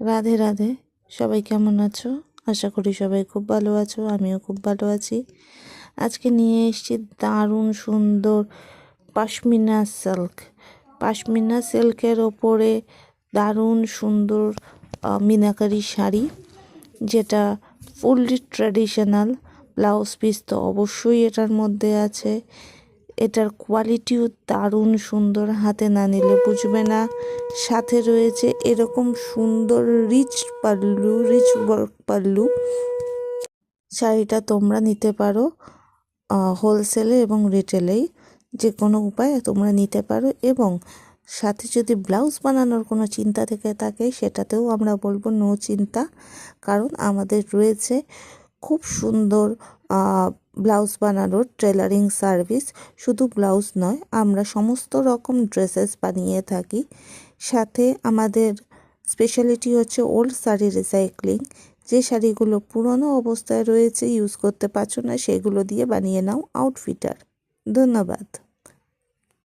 রাধে রাধে। সবাই কেমন আছো? আশা করি সবাই খুব ভালো আছো, আমিও খুব ভালো আছি। আজকে নিয়ে এসেছি দারুণ সুন্দর পাশমিনা সিল্ক। পাশমিনা সিল্কের ওপরে দারুণ সুন্দর মিনাকারি শাড়ি, যেটা ফুললি ট্র্যাডিশনাল। ব্লাউজ পিস তো অবশ্যই এটার মধ্যে আছে। এটার কোয়ালিটিও দারুণ সুন্দর, হাতে না নিলে বুঝবে না। সাথে রয়েছে এরকম সুন্দর রিচ ওয়ার্ক পাল্লু। শাড়িটা তোমরা নিতে পারো হোলসেলে এবং রিটেলেই, যে কোনো উপায়ে তোমরা নিতে পারো। এবং সাথে যদি ব্লাউজ বানানোর কোনো চিন্তা থেকে থাকে, সেটাতেও আমরা বলবো নো চিন্তা, কারণ আমাদের রয়েছে খুব সুন্দর ব্লাউজ বানানোর টেলারিং সার্ভিস। শুধু ব্লাউজ নয়, আমরা সমস্ত রকম ড্রেসেস বানিয়ে থাকি। সাথে আমাদের স্পেশালিটি হচ্ছে ওল্ড শাড়ি রিসাইক্লিং। যে শাড়িগুলো পুরনো অবস্থায় রয়েছে, ইউজ করতে পারছো না, সেগুলো দিয়ে বানিয়ে নাও আউটফিটার। ধন্যবাদ।